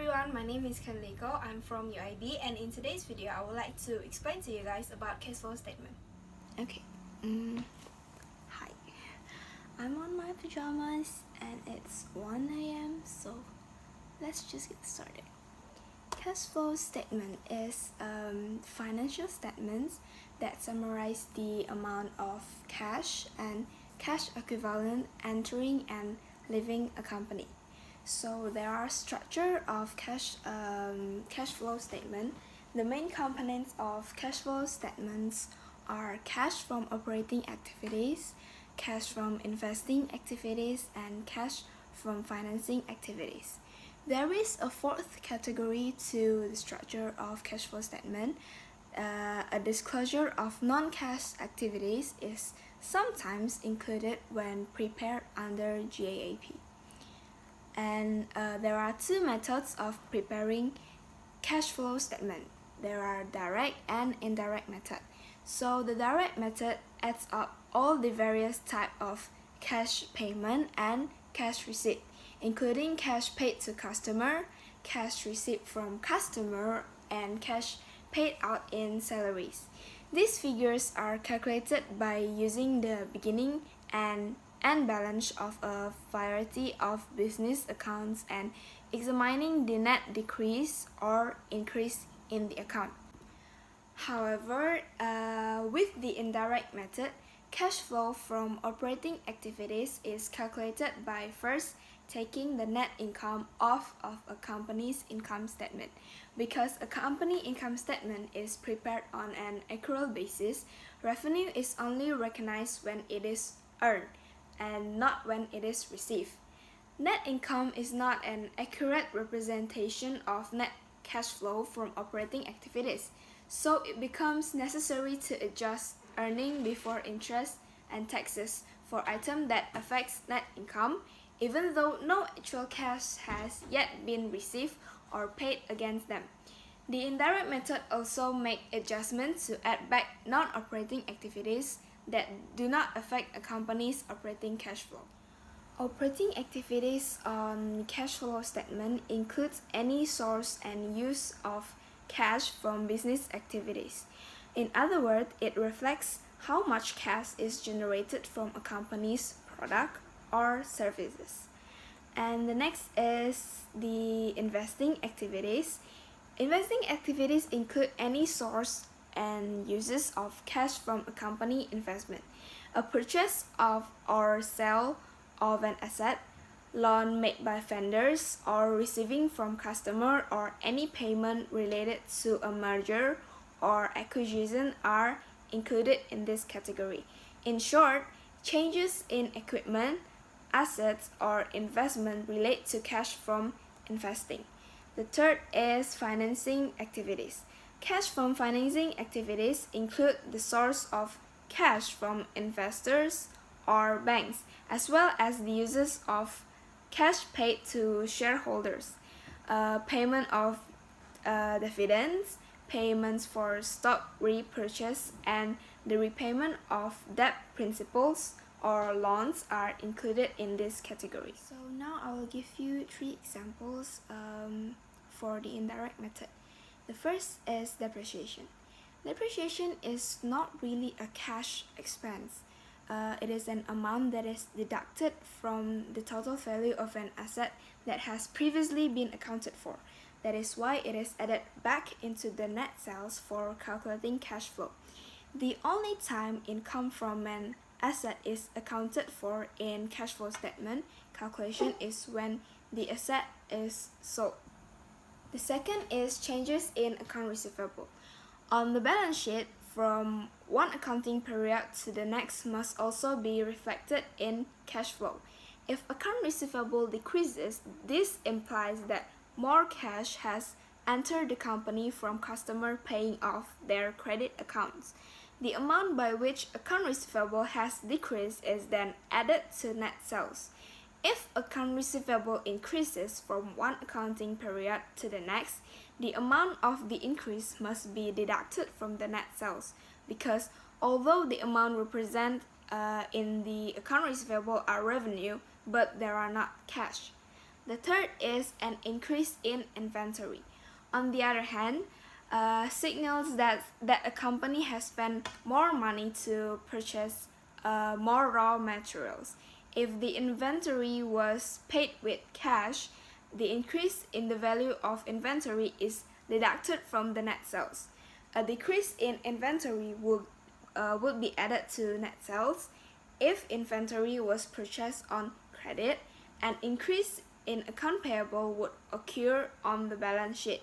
everyone, my name is Kaneko. I'm from UIB, and in today's video I would like to explain to you guys about cash flow statement. Okay, hi. I'm on my pajamas and it's 1 a.m. so let's just get started. Cash flow statement is financial statements that summarize the amount of cash and cash equivalent entering and leaving a company. So there are structure of cash flow statement. The main components of cash flow statements are cash from operating activities, cash from investing activities, and cash from financing activities. There is a fourth category to the structure of cash flow statement. A disclosure of non-cash activities is sometimes included when prepared under GAAP. And there are two methods of preparing cash flow statement. There are direct and indirect method. So the direct method adds up all the various type of cash payment and cash receipt, including cash paid to customer, cash received from customer, and cash paid out in salaries. These figures are calculated by using the beginning and end balance of a variety of business accounts and examining the net decrease or increase in the account. However, with the indirect method, cash flow from operating activities is calculated by first taking the net income off of a company's income statement. Because a company income statement is prepared on an accrual basis, revenue is only recognized when it is earned and not when it is received. Net income is not an accurate representation of net cash flow from operating activities, so it becomes necessary to adjust earning before interest and taxes for items that affects net income, even though no actual cash has yet been received or paid against them. The indirect method also makes adjustments to add back non-operating activities that do not affect a company's operating cash flow. Operating activities on cash flow statement includes any source and use of cash from business activities. In other words, it reflects how much cash is generated from a company's product or services. And the next is the investing activities. Investing activities include any source and uses of cash from a company investment, a purchase of or sale of an asset, loan made by vendors, or receiving from customer, or any payment related to a merger or acquisition are included in this category. In short, changes in equipment, assets, or investment relate to cash from investing. The third is financing activities. Cash from financing activities include the source of cash from investors or banks, as well as the uses of cash paid to shareholders, payment of dividends, payments for stock repurchase, and the repayment of debt principals or loans are included in this category. So now I will give you 3 examples for the indirect method. The first is depreciation. Depreciation is not really a cash expense. It is an amount that is deducted from the total value of an asset that has previously been accounted for. That is why it is added back into the net sales for calculating cash flow. The only time income from an asset is accounted for in cash flow statement calculation is when the asset is sold. The second is changes in account receivable. On the balance sheet, from one accounting period to the next must also be reflected in cash flow. If account receivable decreases, this implies that more cash has entered the company from customer paying off their credit accounts. The amount by which account receivable has decreased is then added to net sales. If account receivable increases from one accounting period to the next, the amount of the increase must be deducted from the net sales, because although the amount represented in the account receivable are revenue, but they are not cash. The third is an increase in inventory. On the other hand, signals that a company has spent more money to purchase more raw materials. If the inventory was paid with cash, the increase in the value of inventory is deducted from the net sales. A decrease in inventory would be added to net sales. If inventory was purchased on credit, an increase in account payable would occur on the balance sheet,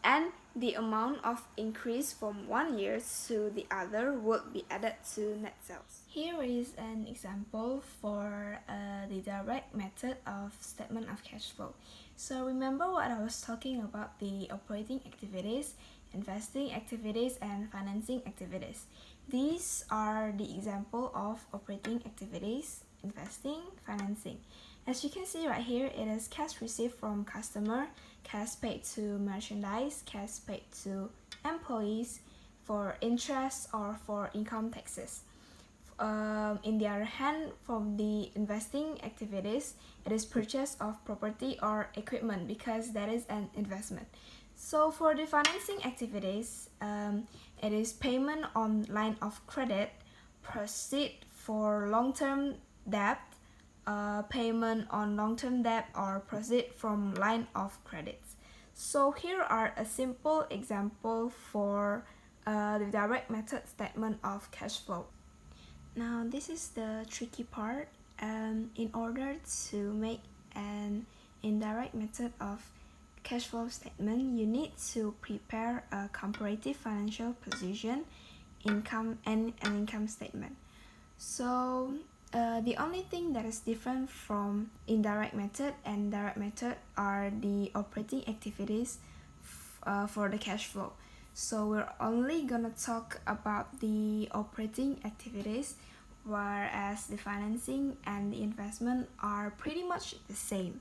and the amount of increase from one year to the other would be added to net sales. Here is an example for the direct method of statement of cash flow. So remember what I was talking about, the operating activities, investing activities, and financing activities. These are the example of operating activities, investing, financing. As you can see right here, it is cash received from customer, cash paid to merchandise, cash paid to employees for interest or for income taxes. In the other hand, from the investing activities, it is purchase of property or equipment because that is an investment. So for the financing activities, it is payment on line of credit, proceed for long-term debt, payment on long-term debt, or proceed from line of credits. So here are a simple example for the direct method statement of cash flow. Now this is the tricky part. In order to make an indirect method of cash flow statement, you need to prepare a comparative financial position, income, and an income statement. So the only thing that is different from indirect method and direct method are the operating activities for the cash flow. So we're only gonna talk about the operating activities, whereas the financing and the investment are pretty much the same.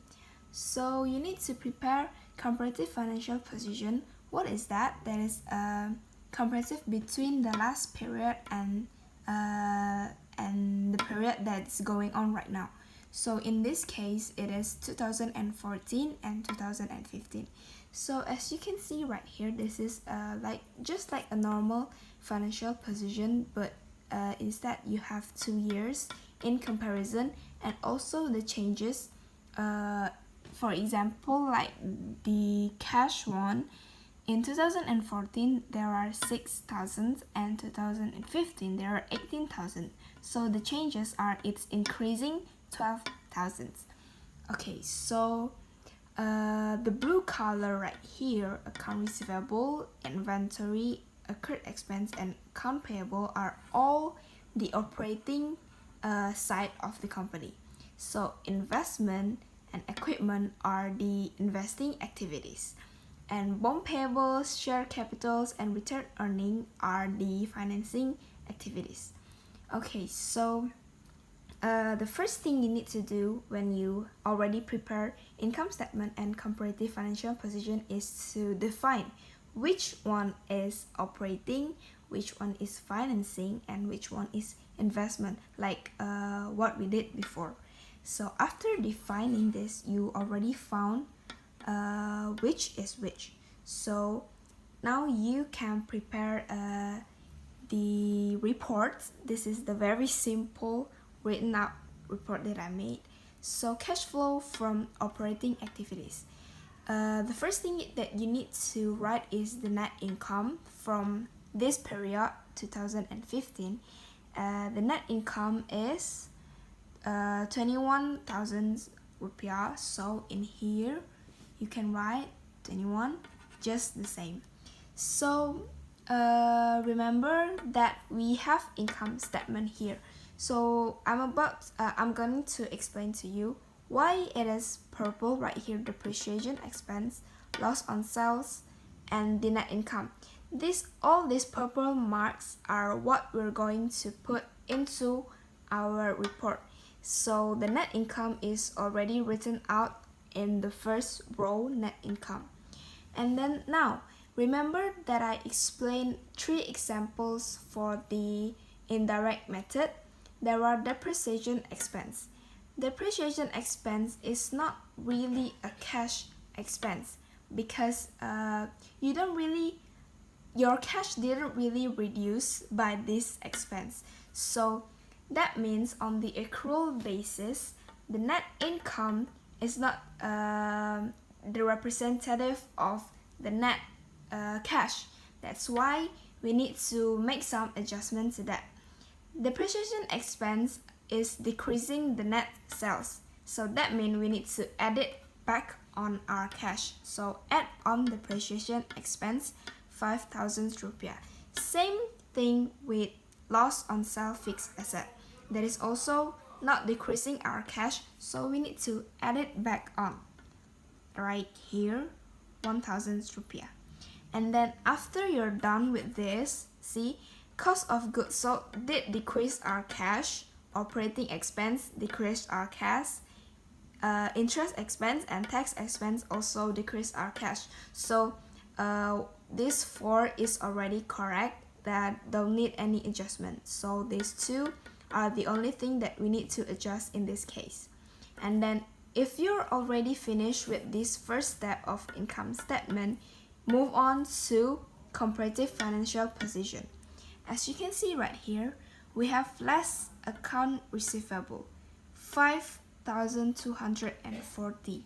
So you need to prepare comparative financial position. What is that? That is comparative between the last period and the period that's going on right now. So in this case, it is 2014 and 2015. So as you can see right here, this is just like a normal financial position, but instead you have 2 years in comparison, and also the changes. For example, like the cash one, in 2014 there are 6,000 and 2015 there are 18,000. So the changes are it's increasing 12,000. Okay, so the blue color right here, account receivable, inventory, accrued expense, and account payable are all the operating side of the company. So investment and equipment are the investing activities, and bond payables, share capitals, and return earning are the financing activities. Okay, so the first thing you need to do when you already prepare income statement and comparative financial position is to define which one is operating, which one is financing, and which one is investment, like what we did before. So after defining this, you already found which is which. So now you can prepare the report. This is the very simple written out report that I made. So cash flow from operating activities. The first thing that you need to write is the net income from this period, 2015. The net income is 21,000 rupiah. So in here you can write 21, just the same. So remember that we have income statement here. So I'm going to explain to you why it is purple right here: depreciation expense, loss on sales, and the net income. All these purple marks are what we're going to put into our report. So the net income is already written out in the first row, net income. And then now, remember that I explained 3 examples for the indirect method. There are depreciation expense. Depreciation expense is not really a cash expense because your cash didn't really reduce by this expense. So that means on the accrual basis, the net income is not the representative of the net cash. That's why we need to make some adjustments to that. Depreciation expense is decreasing the net sales. So that means we need to add it back on our cash. So add on depreciation expense 5,000 rupiah. Same thing with loss on sale fixed asset. That is also not decreasing our cash, so we need to add it back on. Right here, 1,000 rupiah. And then after you're done with this, see, cost of goods sold did decrease our cash, operating expense decreased our cash, interest expense and tax expense also decreased our cash. So this 4 is already correct, that don't need any adjustment. So these 2 are the only thing that we need to adjust in this case. And then if you're already finished with this first step of income statement, move on to comparative financial position. As you can see right here, we have less account receivable, 5,240.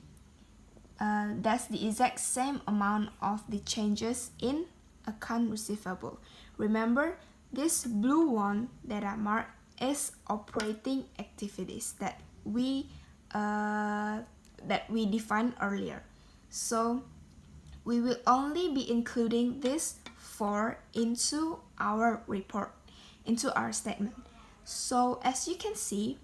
That's the exact same amount of the changes in account receivable. Remember, this blue one that I marked is operating activities that we defined earlier. So we will only be including this 4 into our report, into our statement. So as you can see,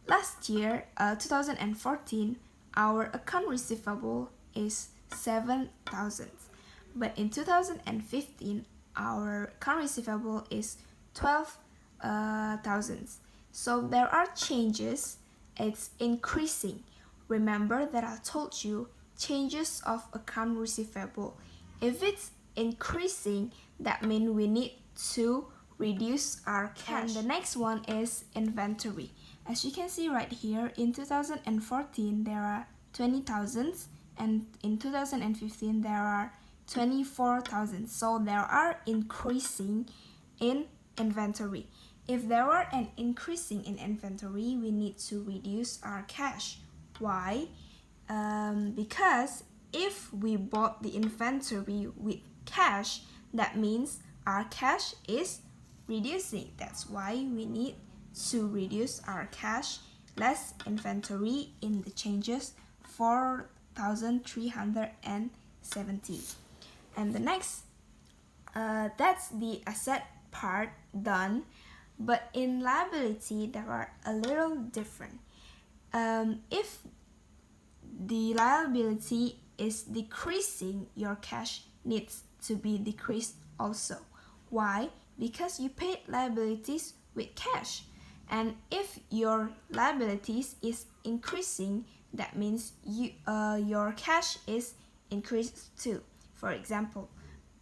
last year, 2014, our account receivable is 7,000. But in 2015, our account receivable is 12,000. So there are changes, it's increasing. Remember that I told you changes of account receivable. If it's increasing, that means we need to reduce our cash. And the next one is inventory. As you can see right here, in 2014 there are 20,000 and in 2015 there are 24,000. So there are increasing in inventory. If there are an increasing in inventory, we need to reduce our cash. Why? Because if we bought the inventory with cash, that means our cash is reducing. That's why we need to reduce our cash, less inventory in the changes, 4,370. And the next, that's the asset part done. But in liability, there are a little different. If the liability is decreasing, your cash needs to be decreased also. Why? Because you paid liabilities with cash. And if your liabilities is increasing, that means your cash is increased too. For example,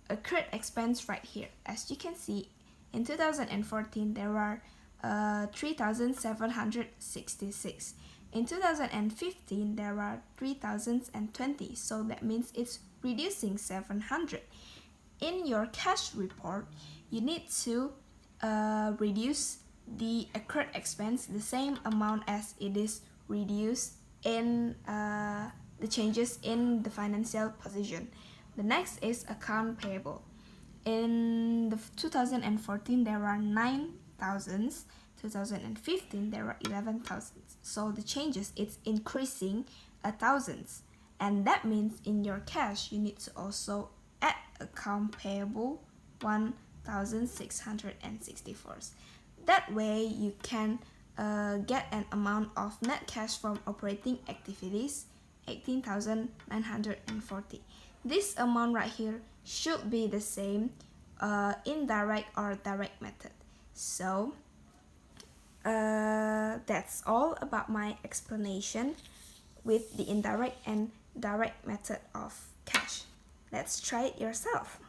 accrued expense right here. As you can see, in 2014 there are 3,766. In 2015 there are 3,020. So that means it's reducing 700. In your cash report, you need to reduce the accrued expense the same amount as it is reduced in the changes in the financial position. The next is account payable. In the 2014 there are 9,000, 2015 there are 11,000. So the changes, it's increasing 1,000, and that means in your cash you need to also add account payable 1,664. That way you can get an amount of net cash from operating activities, 18,940. This amount right here should be the same indirect or direct method. So that's all about my explanation with the indirect and direct method of cash. Let's try it yourself.